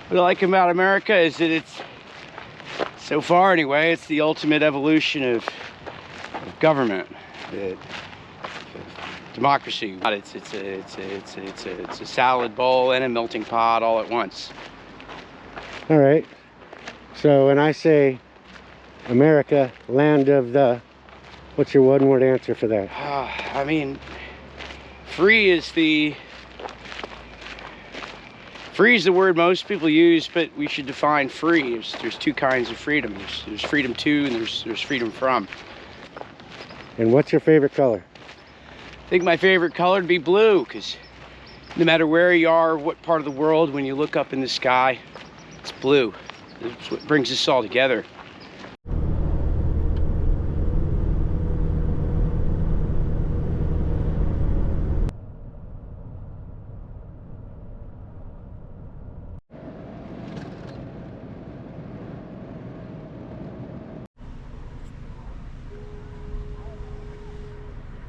What I like about America is that it's, so far anyway, it's the ultimate evolution of government, democracy. It's a salad bowl and a melting pot all at once. All right. So when I say America, land of the, what's your one-word answer for that? I mean, free is the word most people use, but we should define free. There's two kinds of freedom. There's freedom to and there's freedom from. And what's your favorite color? I think my favorite color would be blue, because no matter where you are, what part of the world, when you look up in the sky, it's blue. It's what brings us all together.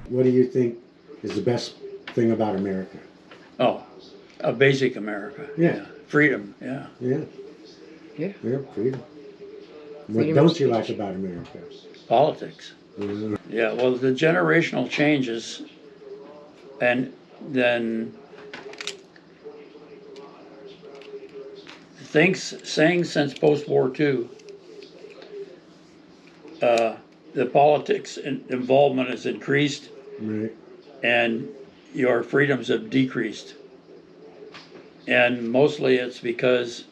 What do you think is the best thing about America? Oh, a basic America. Yeah. Freedom, yeah. Yeah. Yeah. Yeah, freedom. What Freedom don't of you speech. like about America? Politics. Mm-hmm. Yeah, well, the generational changes, and then saying since post-war II, the politics involvement has increased, Right. and your freedoms have decreased. And mostly it's because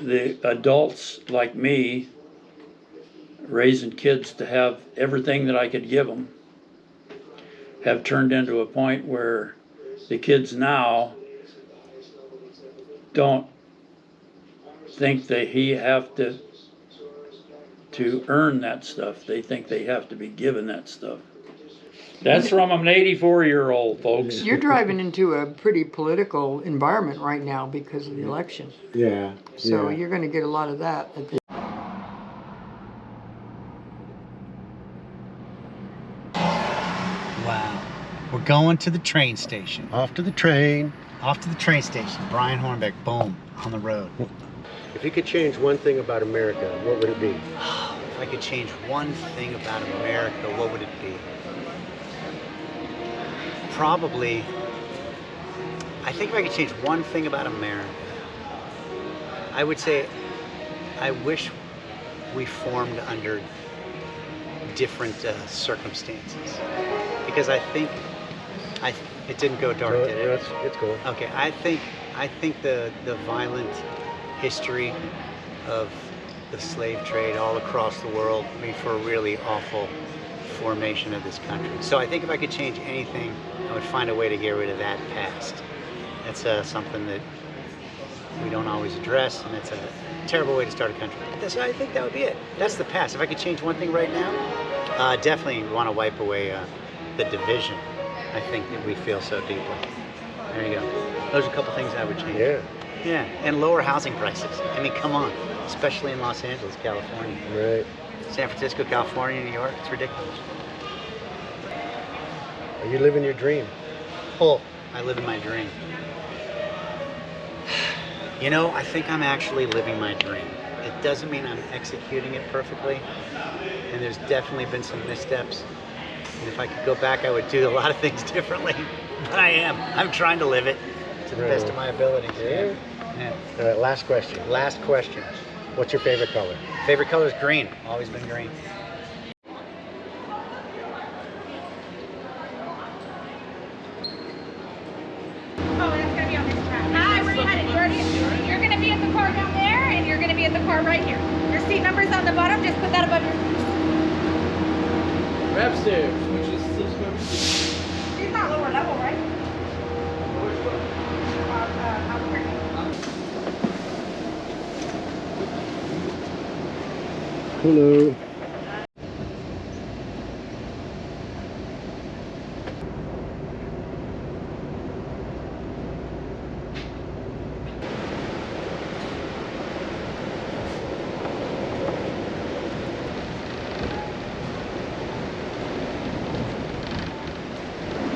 the adults like me, raising kids to have everything that I could give them, have turned into a point where the kids now don't think that he have to earn that stuff. They think they have to be given that stuff. That's from an 84-year-old, folks. You're driving into a pretty political environment right now because of the election. Yeah. So yeah. you're going to get a lot of that. Wow. We're going to the train station. Off to the train. Off to the train station. Brian Hornbeck, boom, on the road. If you could change one thing about America, what would it be? If I could change one thing about America, what would it be? Probably, I think if I could change one thing about America, I would say I wish we formed under different circumstances. Because I think, it didn't go dark, did it? It's cool. Okay, I think the violent history of the slave trade all across the world made for a really awful formation of this country. So I think if I could change anything, I would find a way to get rid of that past. That's something that we don't always address, and it's a terrible way to start a country. So I think that would be it. That's the past. If I could change one thing right now, definitely want to wipe away the division, I think, that we feel so deeply. There you go. Those are a couple things I would change. Yeah. Yeah, and lower housing prices. I mean, come on, especially in Los Angeles, California. Right. San Francisco, California, New York, it's ridiculous. Are you living your dream? Oh, I live in my dream. You know, I think I'm actually living my dream. It doesn't mean I'm executing it perfectly, and there's definitely been some missteps. And if I could go back, I would do a lot of things differently, but I am. I'm trying to live it to the best of my abilities. Yeah. Yeah. All right, last question. Last question. What's your favorite color? Favorite color is green. Always been green. Oh, that's gonna be on this track. Hi, where are you headed? You're gonna be at the car down there, and you're gonna be at the car right here. Your seat number's on the bottom. Just put that above your seat. Grab stairs, which is subscribe. She's not lower level, right? Hello.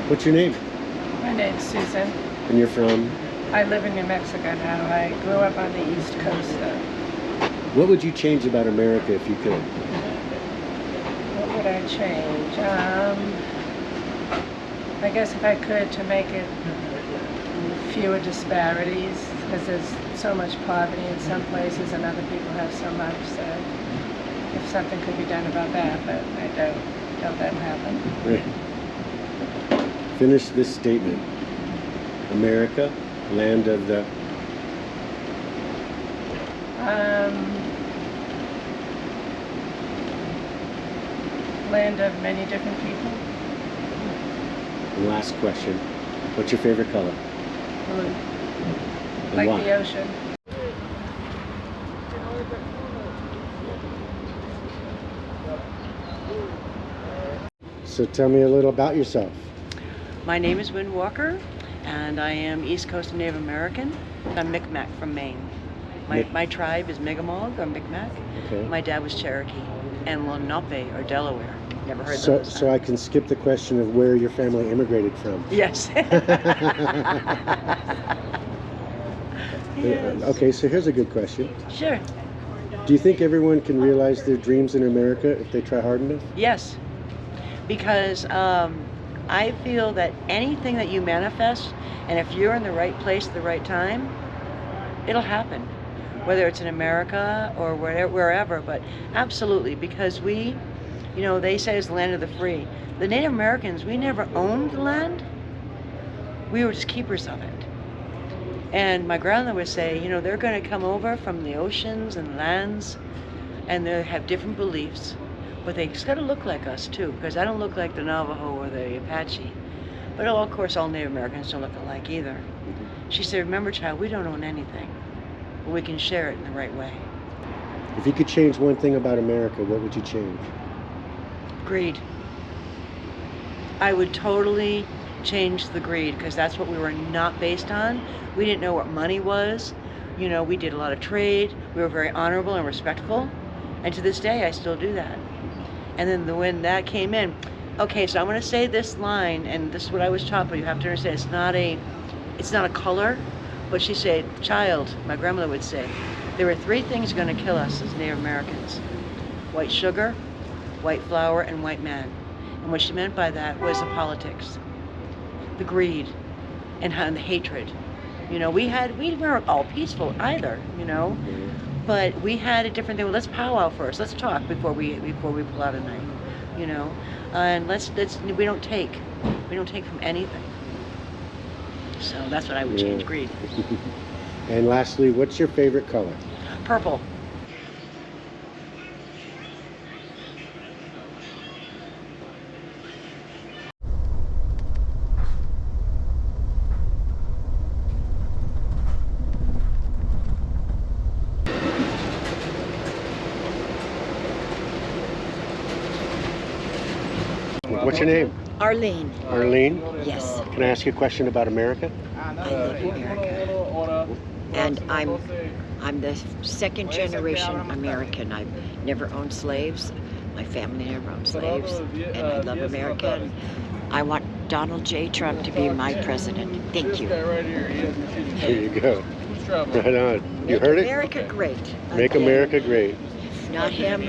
What's your name? My name's Susan. And you're from? I live in New Mexico now. I grew up on the East Coast, though. What would you change about America if you could? What would I change? I guess if I could, to make it fewer disparities, because there's so much poverty in some places and other people have so much. So if something could be done about that, but I don't let it happen. Right. Finish this statement. America, land of the... Land of many different people. And last question. What's your favorite color? Blue. And Like why? the ocean. So tell me a little about yourself. My name is Windwalker, and I am East Coast Native American. I'm Micmac from Maine. My tribe is Mi'kmaq or Micmac. Okay. My dad was Cherokee, and Lenape or Delaware. Never heard So, those. so I can skip the question of where your family immigrated from. Yes. Yes. Okay, so here's a good question. Sure. Do you think everyone can realize their dreams in America if they try hard enough? Yes. Because I feel that anything that you manifest, and if you're in the right place at the right time, it'll happen. Whether it's in America or wherever, but absolutely, because we, you know, they say it's the land of the free. The Native Americans, we never owned the land. We were just keepers of it. And my grandmother would say, you know, they're going to come over from the oceans and lands, and they have different beliefs, but they just got to look like us too, because I don't look like the Navajo or the Apache. But of course, all Native Americans don't look alike either. She said, remember, child, we don't own anything, but we can share it in the right way. If you could change one thing about America, what would you change? Greed. I would totally change the greed, because that's what we were not based on. We didn't know what money was. You know, we did a lot of trade. We were very honorable and respectful. And to this day, I still do that. And then when that came in, okay, so I'm going to say this line, and this is what I was taught, but you have to understand, it's not a color. But she said, child, my grandmother would say, there are three things going to kill us as Native Americans: white sugar, white flour, and white man. And what she meant by that was the politics, the greed, and the hatred. You know, we weren't all peaceful either, you know, but we had a different thing. Well, let's powwow first. Let's talk before we pull out a knife, you know, and we don't take from anything. So that's what I would change, greed. And lastly, what's your favorite color? Purple. What's your name? Arlene. Arlene? Yes. Can I ask you a question about America? I love America. And I'm the second generation American. I've never owned slaves. My family never owned slaves. And I love America. And I want Donald J. Trump to be my president. Thank you. There you go. Right on. You heard it? America great. Make Again. America great. If not him,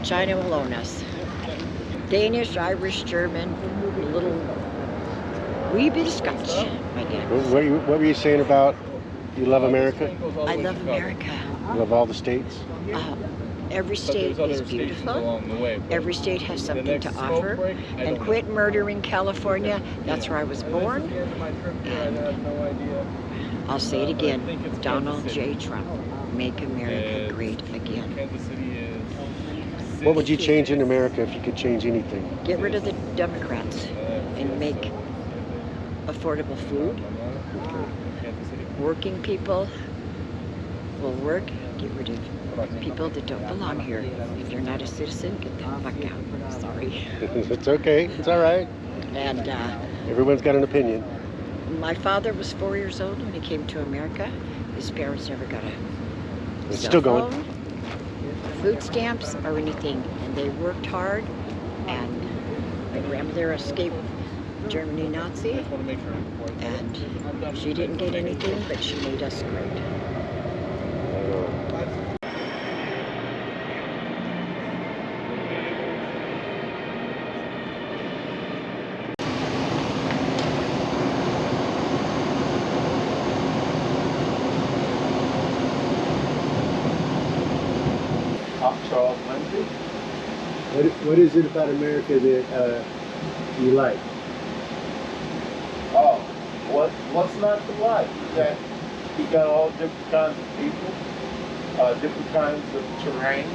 China will own us. Danish, Irish, German, a little wee bit of Scotch. My dad. What were you saying about you love America? I love America. You love all the states? Every state is beautiful. Every state has something to offer. And quit murdering California. That's where I was born. And I'll say it again. Donald J. Trump. Make America great again. What would you change in America if you could change anything? Get rid of the Democrats and make affordable food. Working people will work. Get rid of people that don't belong here. If you're not a citizen, get the fuck out. Sorry. It's okay. It's all right. And everyone's got an opinion. my father was 4 years old when he came to America. His parents never got a It's cell still going. phone, food stamps, or anything. And they worked hard, and my grandmother escaped Germany Nazi, I just want to make sure I'm before I and I'm done. she didn't get anything, but she made us great. Charles Lindsay. What is it about America that you like? Oh, what's not to like? That you got all different kinds of people, different kinds of terrain,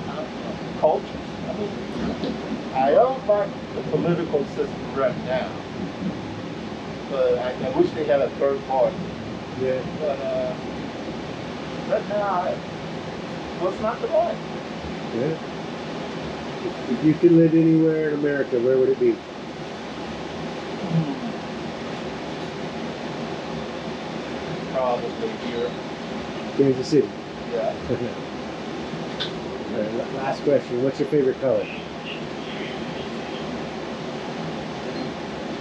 and cultures. I mean, I don't like the political system right now, but I wish they had a third party. Yeah. But right now, what's not to like? Yeah. If you could live anywhere in America, where would it be? Probably here. Kansas City. Yeah. All right, last question. What's your favorite color?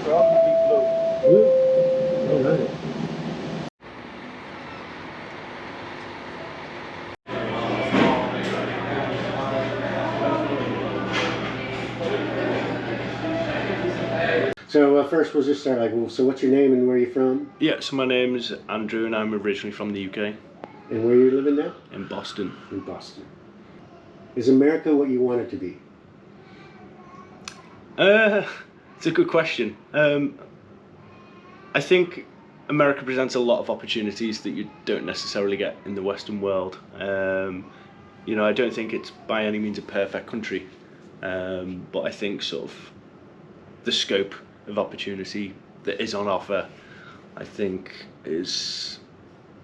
Probably blue. Blue. All right. So first we'll just start so what's your name and where are you from? Yeah, so my name's Andrew and I'm originally from the UK. And where are you living now? In Boston. In Boston. Is America what you want it to be? It's a good question. I think America presents a lot of opportunities that you don't necessarily get in the Western world. You know, I don't think it's by any means a perfect country, but I think sort of the scope of opportunity that is on offer, I think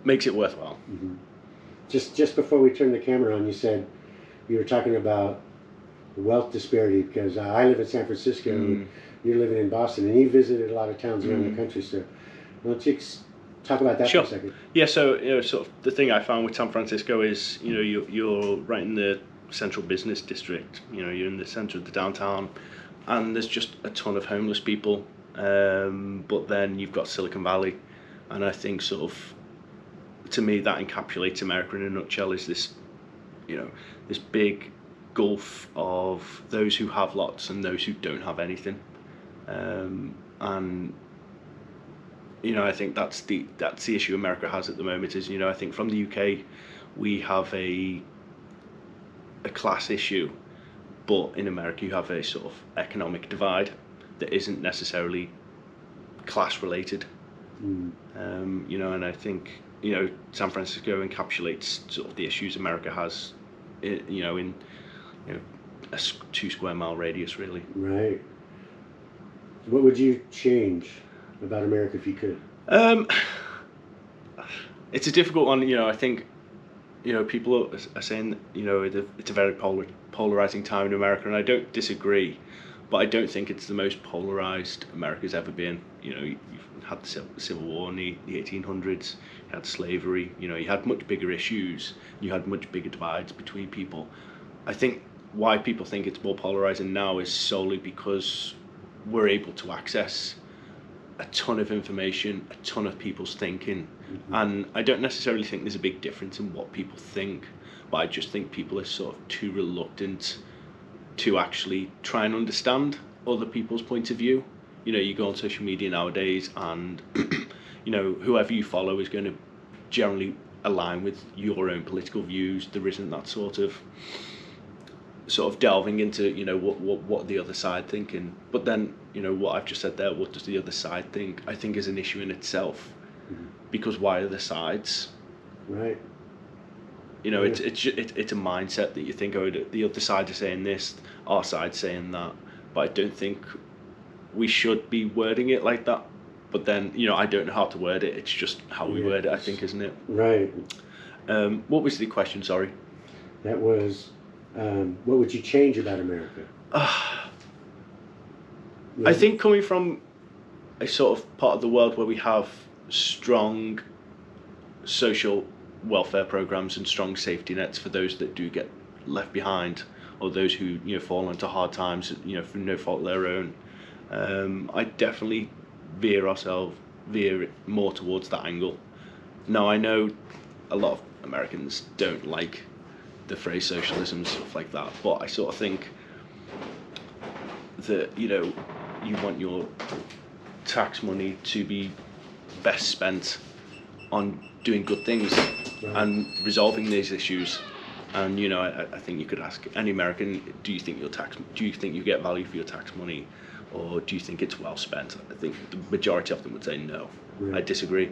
makes it worthwhile. Mm-hmm. Just before we turned the camera on, you said you were talking about wealth disparity because I live in San Francisco, and you're living in Boston, and you visited a lot of towns around the country. So, why don't you talk about that Sure. for a second? Yeah. So you know, sort of the thing I found with San Francisco is you're right in the central business district. You know, you're in the center of the downtown, and there's just a ton of homeless people. But then you've got Silicon Valley, and I think sort of, to me, that encapsulates America in a nutshell. Is this, this big gulf of those who have lots and those who don't have anything, and I think that's the issue America has at the moment. Is I think from the UK we have a class issue, but in America you have a sort of economic divide that isn't necessarily class related. And I think San Francisco encapsulates sort of the issues America has, in a 2 square mile radius, really. Right. What would you change about America if you could? It's a difficult one. I think people are saying it's a very polarizing time in America, and I don't disagree, but I don't think it's the most polarized America's ever been. You've had the Civil War in the 1800s, you had slavery, you had much bigger issues, you had much bigger divides between people. I think why people think it's more polarizing now is solely because we're able to access a ton of information, a ton of people's thinking, and I don't necessarily think there's a big difference in what people think, but I just think people are sort of too reluctant to actually try and understand other people's point of view. You go on social media nowadays and whoever you follow is going to generally align with your own political views. There isn't that sort of delving into what the other side thinking. But then what I've just said there, what does the other side think, I think is an issue in itself, because why are the sides? Right. It's a mindset that you think, oh, the other side is saying this, our side's saying that, but I don't think we should be wording it like that. But then I don't know how to word it. It's just how we word it, I think, isn't it? Right. What was the question? Sorry. That was, what would you change about America? I think coming from a sort of part of the world where we have strong social welfare programs and strong safety nets for those that do get left behind, or those who fall into hard times through no fault of their own. I definitely veer it more towards that angle. Now I know a lot of Americans don't like the phrase socialism and stuff like that, but I sort of think that you want your tax money to be best spent on doing good things and resolving these issues. And I think you could ask any American, do you think you get value for your tax money, or do you think it's well spent? I think the majority of them would say no. I disagree.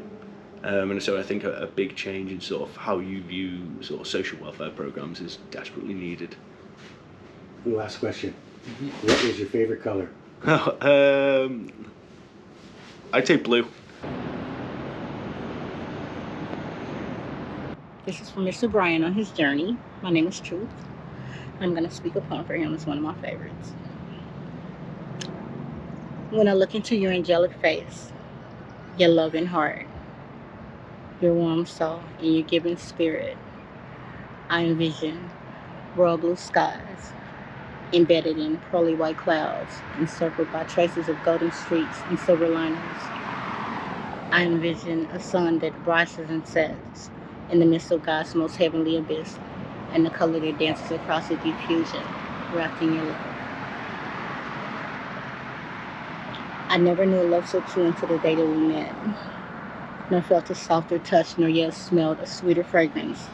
And so I think a big change in sort of how you view sort of social welfare programs is desperately needed. Last question. What is your favorite color? I'd say blue. This is from Mr. Brian on his journey. My name is Truth. I'm going to speak a poem for him. It's one of my favorites. When I look into your angelic face, your loving heart, your warm soul, and your giving spirit, I envision royal blue skies, embedded in pearly white clouds, encircled by traces of golden streets and silver liners. I envision a sun that rises and sets in the midst of God's most heavenly abyss, and the color that dances across the diffusion, wrapped in your love. I never knew a love so true until the day that we met, nor felt a softer touch, nor yet smelled a sweeter fragrance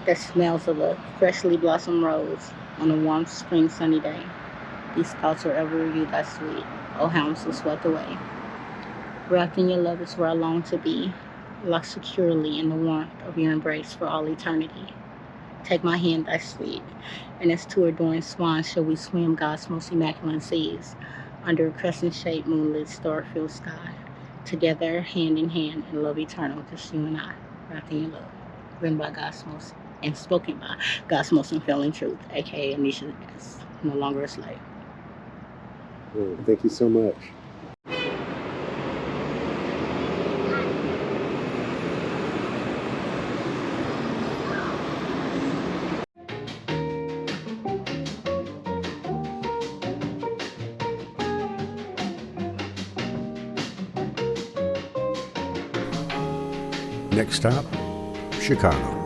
that smells of a freshly blossomed rose on a warm spring sunny day. These thoughts will ever review thy sweet, oh how I'm so swept away. Wrapped in your love is where I long to be, locked securely in the warmth of your embrace for all eternity. Take my hand, thy sweet, and as two adoring swans shall we swim God's most immaculate seas, under a crescent-shaped, moonlit, star-filled sky, together, hand in hand, in love eternal, just you and I, wrapped in your love. Written by God's most, and spoken by God's most unfailing truth, aka Anisha is no longer a slave. Oh, thank you so much. Next stop, Chicago.